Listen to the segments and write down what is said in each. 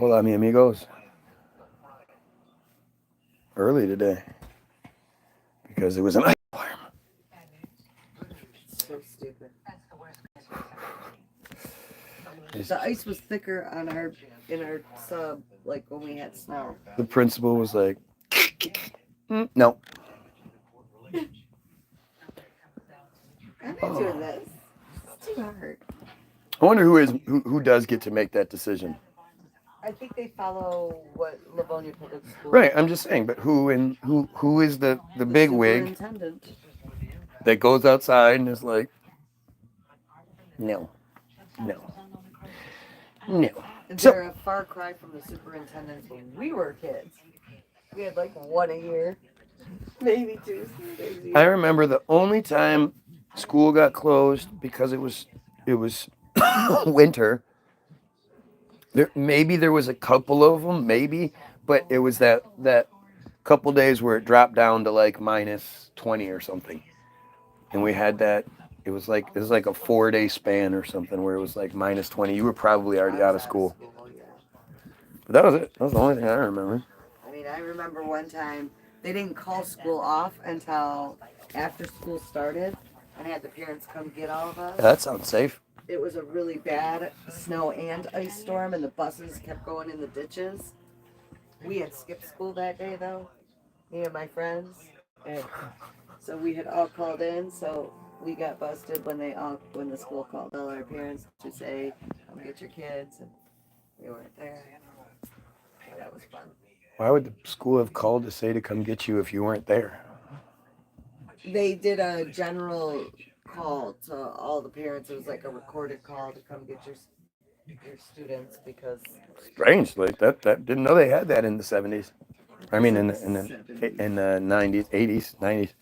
Hola, mi amigos. Early today because it was an ice alarm. So stupid. It's- The ice was thicker on our in our sub, like when we had snow. The principal was like, no. I'm not doing Oh. this. It's too hard. I wonder who does get to make that decision. I think they follow what Livonia Public Schools. Right, I'm just saying, but who is the big wig superintendent. that goes outside and is like, no, no, no. So They're a far cry from the superintendents when we were kids. We had like one a year, maybe two days a I year. remember the only time school got closed because it was winter. Maybe there was a couple of them, maybe, but it was that couple days where it dropped down to like -20 or something, and we had that. It was like a 4 day span or something where it was like -20. You were probably already out of school, Yeah. but that was it. That was the only thing I remember. I mean, I remember one time they didn't call school off until after school started and had the parents come get all of Yeah, us. that sounds safe. It was a really bad snow and ice storm, and the buses kept going in the ditches. We had skipped school that day, though, me and my friends, and so we had all called in. So we got busted when the school called all our parents to say, "Come get your kids," and we weren't there. So that was fun. Why would the school have called to say to come get you if you weren't there? They did a general call to all the parents. It was like a recorded call to come get your students because Strange, like that didn't know they had that in the 70s. I mean, in the in the 70s. in the 90s, 80s, 90s.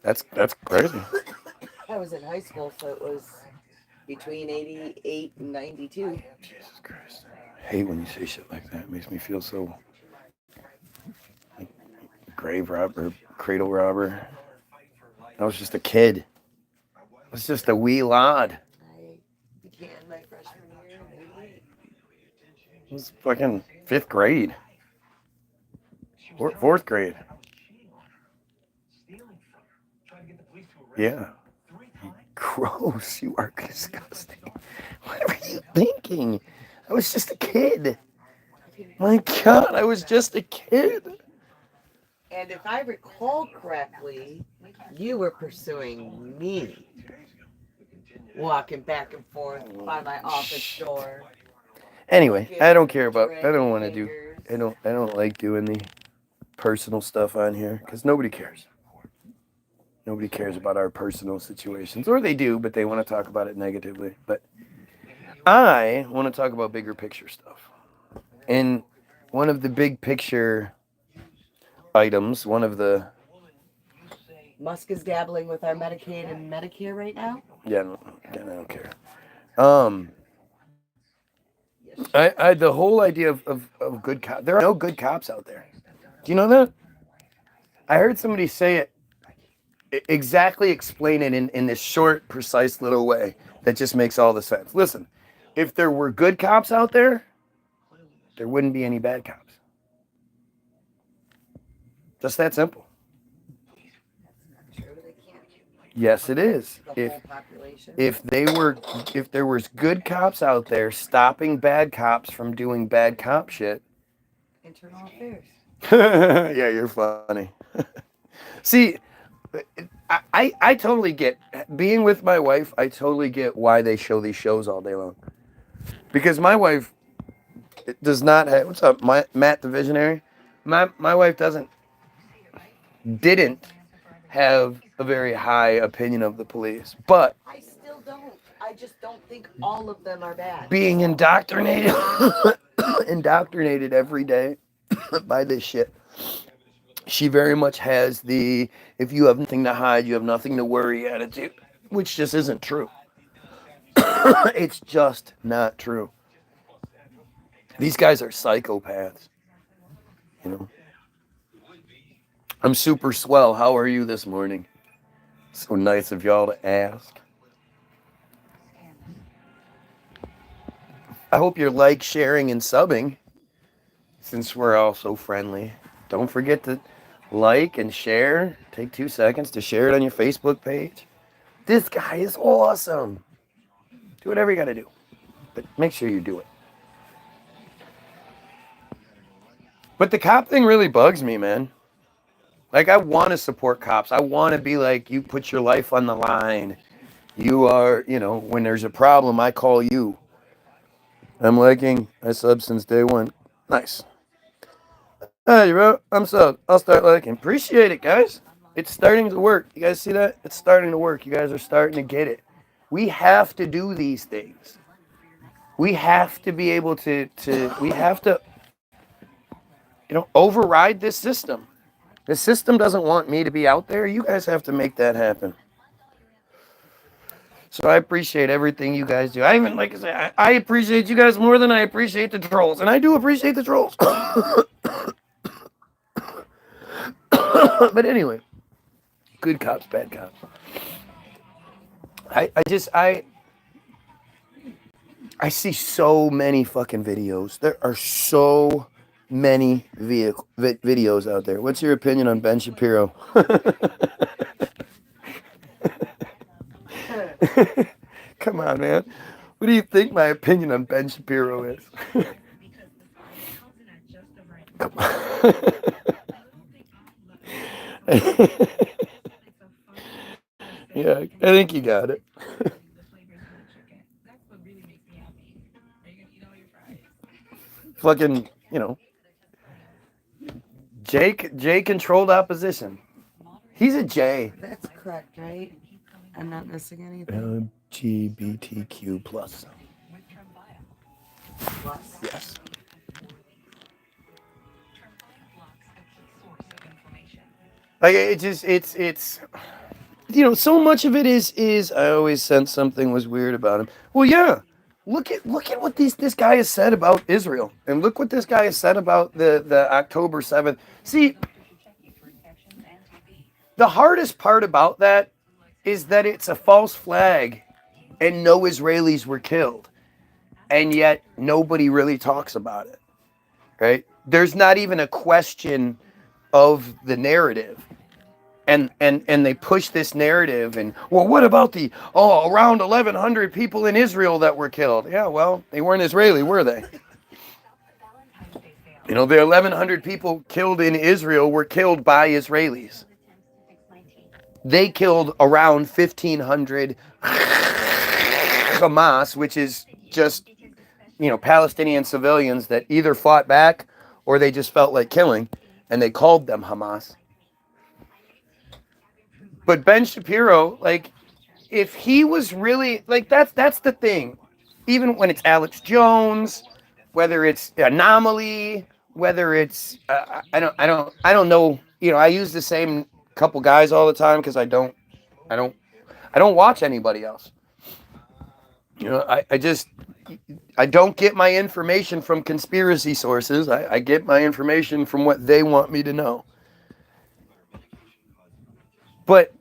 That's crazy. I was in high school, so it was between 88 and 92. Jesus Christ. I hate when you say shit like that. It makes me feel so like grave robber, cradle robber. I was just a kid. I was just a wee lad. I began my freshman year in 88. It was fucking fifth grade, fourth grade. Yeah. Gross. You are disgusting. What were you thinking? I was just a kid. My God, I was just a kid. And if I recall correctly, you were pursuing me, walking back and forth by my office door. Anyway, I don't care about. I Dragging don't want to do. fingers. I don't like doing the personal stuff on here because nobody cares. Nobody cares about our personal situations, or they do, but they want to talk about it negatively. But I want to talk about bigger picture stuff. And one of the big picture items, one of the Musk is dabbling with our Medicaid and Medicare right now. yeah, I don't care. Um, I the whole idea of good cops. There are no good cops out there. Do you know that? I heard somebody say it exactly, explain it in this short, precise little way that just makes all the sense. Listen, if there were good cops out there, there wouldn't be any bad cops. Just that simple. Yes, it is. If they were if there was good cops out there stopping bad cops from doing bad cop shit. Internal affairs. Yeah, you're funny. See, I totally get being with my wife. I totally get why they show these shows all day long. Because my wife does not have. What's up, Matt the Visionary? My wife didn't have a very high opinion of the police, but I still don't. I just don't think all of them are bad. being indoctrinated, indoctrinated every day by this shit. She very much has the if you have nothing to hide, you have nothing to worry attitude, which just isn't true. It's just not true. These guys are psychopaths. You know. I'm super swell. How are you this morning? So nice of y'all to ask. I hope you're like, sharing, and subbing since we're all so friendly. Don't forget to like and share. Take 2 seconds to share it on your Facebook page. This guy is awesome. Do whatever you got to do, but make sure you do it. But the cop thing really bugs me, man. Like, I want to support cops. I want to be like, you put your life on the line. You are, when there's a problem, I call you. I'm liking. I sub since day one. Nice. Hey, bro. I'm sub. I'll start liking. Appreciate it, guys. It's starting to work. You guys see that? It's starting to work. You guys are starting to get it. We have to do these things. We have to be able to we have to, override this system. The system doesn't want me to be out there. You guys have to make that happen. So I appreciate everything you guys do. I even, like I say, I appreciate you guys more than I appreciate the trolls. And I do appreciate the trolls. But anyway, good cops, bad cops. I see so many fucking videos. There are so many videos out there. What's your opinion on Ben Shapiro? Come on, man. What do you think my opinion on Ben Shapiro is? Come on. Yeah, I think you got it. Fucking, J controlled opposition. He's a J. That's correct, right? I'm not missing anything. LGBTQ plus. Plus. Yes. Like, it's so much of it is I always sensed something was weird about him. Well, yeah. Look at what this guy has said about Israel, and look what this guy has said about the October 7th. See, the hardest part about that is that it's a false flag, and no Israelis were killed, and yet nobody really talks about it. Right? There's not even a question of the narrative. And they push this narrative, and, well, what about the around 1,100 people in Israel that were killed? Yeah, well, they weren't Israeli, were they? The 1,100 people killed in Israel were killed by Israelis. They killed around 1,500 Hamas, which is just, Palestinian civilians that either fought back or they just felt like killing, and they called them Hamas. But Ben Shapiro, like, if he was really, like, that's the thing. Even when it's Alex Jones, whether it's Anomaly, whether it's I don't know. I use the same couple guys all the time because I don't watch anybody else. I don't get my information from conspiracy sources. I get my information from what they want me to know. But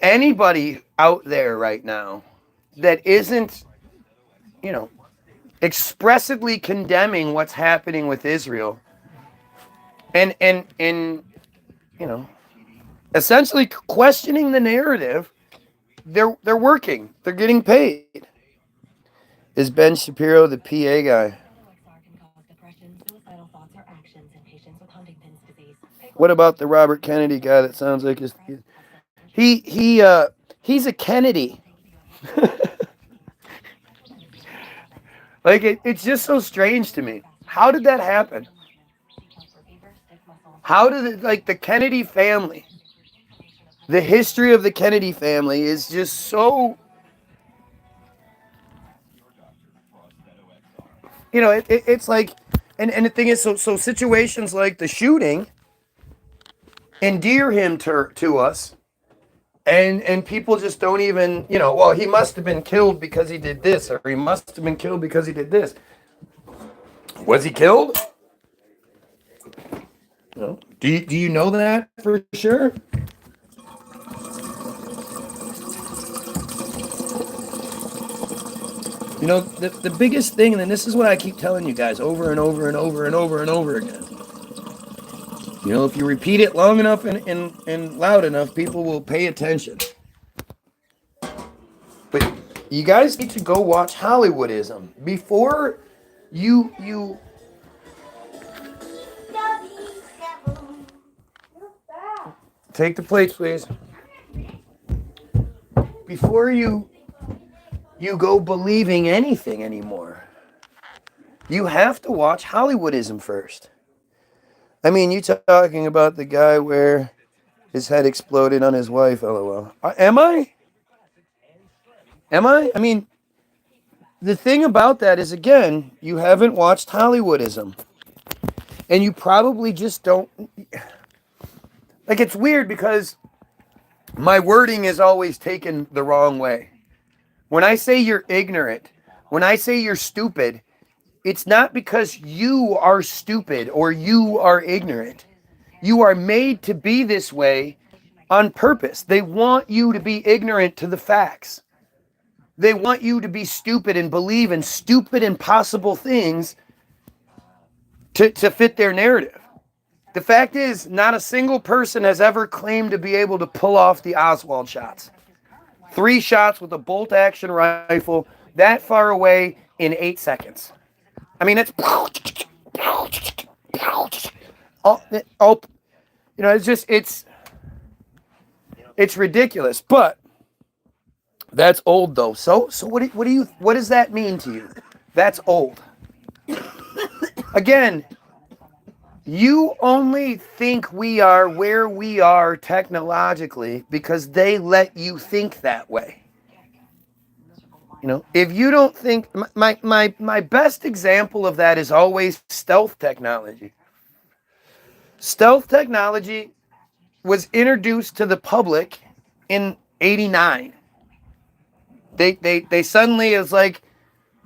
anybody out there right now that isn't, expressively condemning what's happening with Israel and essentially questioning the narrative, they're working. They're getting paid. Is Ben Shapiro the PA guy? What about the Robert Kennedy guy that sounds like he's a Kennedy. Like, it's just so strange to me. How did that happen? How did the Kennedy family, the history of the Kennedy family is just so, it's like, and the thing is, so situations like the shooting endear him to us. And people just don't even, well, he must have been killed because he did this, or he must have been killed because he did this. Was he killed? No. Do you know that for sure? You know, the biggest thing, and this is what I keep telling you guys over and over and over and over and over again. You know, if you repeat it long enough and loud enough, people will pay attention. But you guys need to go watch Hollywoodism before you take the plates, please. Before you go believing anything anymore, you have to watch Hollywoodism first. I mean, you talking about the guy where his head exploded on his wife, lol. Am I? Am I? I mean, the thing about that is, again, you haven't watched Hollywoodism. And you probably just don't. Like, it's weird because my wording is always taken the wrong way. When I say you're ignorant, when I say you're stupid, it's not because you are stupid or you are ignorant. You are made to be this way on purpose. They want you to be ignorant to the facts. They want you to be stupid and believe in stupid, impossible things to fit their narrative. The fact is, not a single person has ever claimed to be able to pull off the Oswald shots. 3 shots with a bolt-action rifle that far away in 8 seconds. I mean, it's all, you know, it's ridiculous. But that's old, though. So what does that mean to you? That's old. Again, you only think we are where we are technologically because they let you think that way. You know, if you don't think, my best example of that is always stealth technology. Stealth technology was introduced to the public in '89. They suddenly, it's like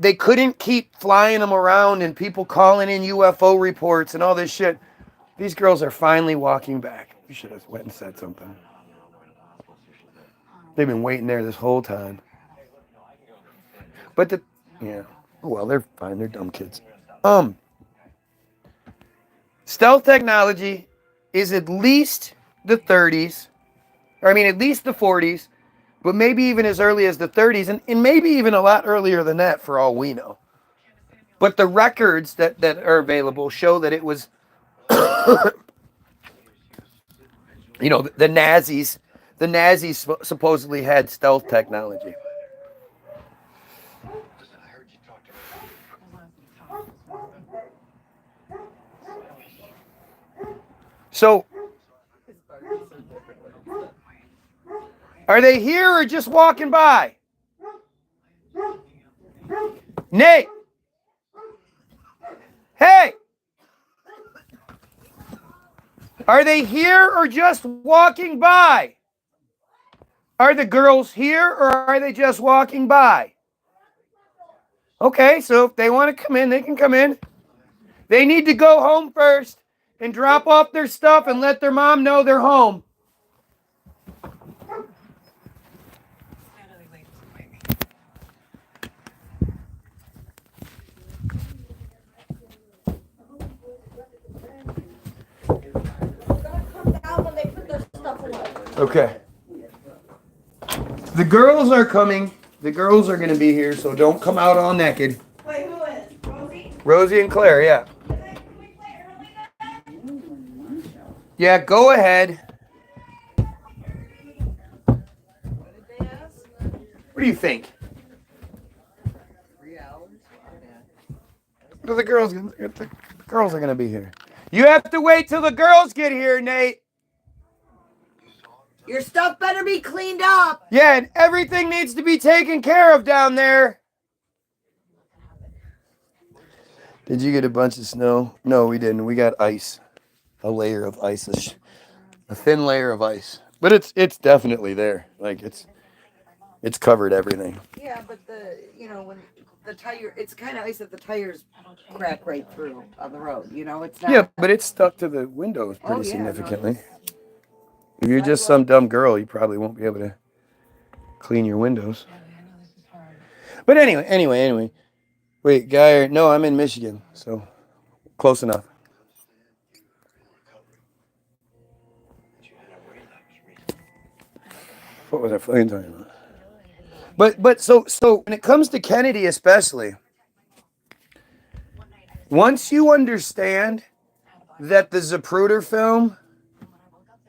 they couldn't keep flying them around and people calling in UFO reports and all this shit. These girls are finally walking back. You should have went and said something. They've been waiting there this whole time. But yeah, well, they're fine. They're dumb kids. Stealth technology is at least the 30s, or I mean, at least the 40s, but maybe even as early as the 30s, and maybe even a lot earlier than that for all we know. But the records that are available show that it was, you know, the Nazis supposedly had stealth technology. So, are they here or just walking by? Nate! Hey! Are they here or just walking by? Are the girls here or are they just walking by? Okay, so if they want to come in, they can come in. They need to go home first and drop off their stuff and let their mom know they're home. Okay. The girls are coming. The girls are going to be here, so don't come out all naked. Wait, who is? Rosie? Rosie and Claire, yeah. Yeah, go ahead. What do you think? 3 hours? The girls are going to be here. You have to wait till the girls get here, Nate. Your stuff better be cleaned up. Yeah, and everything needs to be taken care of down there. Did you get a bunch of snow? No, we didn't. We got ice. A layer of ice. A thin layer of ice. But it's definitely there. Like it's covered everything. Yeah, but when the tire, it's kind of ice that the tires crack right through on the road. You know, it's not. Yeah, but it's stuck to the windows pretty significantly. No, if you're just some dumb girl, you probably won't be able to clean your windows. But anyway. Wait, Guy, no, I'm in Michigan, so close enough. What was I fucking talking about? But when it comes to Kennedy especially, once you understand that the Zapruder film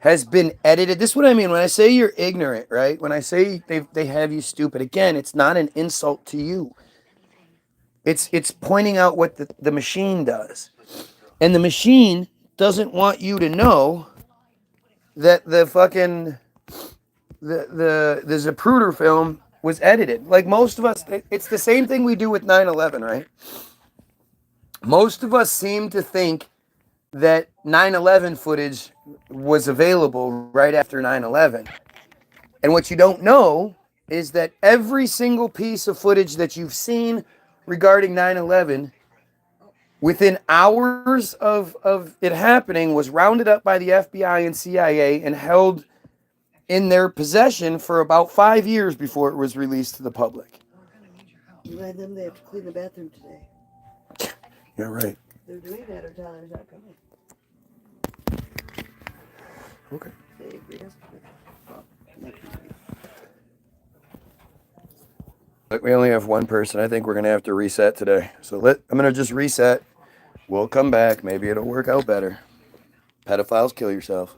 has been edited, this is what I mean when I say you're ignorant, right? When I say they have you stupid, again, it's not an insult to you. It's pointing out what the machine does. And the machine doesn't want you to know that the fucking the Zapruder film was edited. Like most of us, it's the same thing we do with 9/11, right? Most of us seem to think that 9/11 footage was available right after 9/11. And what you don't know is that every single piece of footage that you've seen regarding 9/11 within hours of it happening was rounded up by the FBI and CIA and held in their possession for about 5 years before it was released to the public. Remind them they have to clean the bathroom today. Yeah, right. They're doing that or Tyler's not coming. Okay. They agreed yesterday. Well, next week. Look, we only have one person. I think we're gonna have to reset today. So I'm gonna just reset. We'll come back. Maybe it'll work out better. Pedophiles, kill yourself.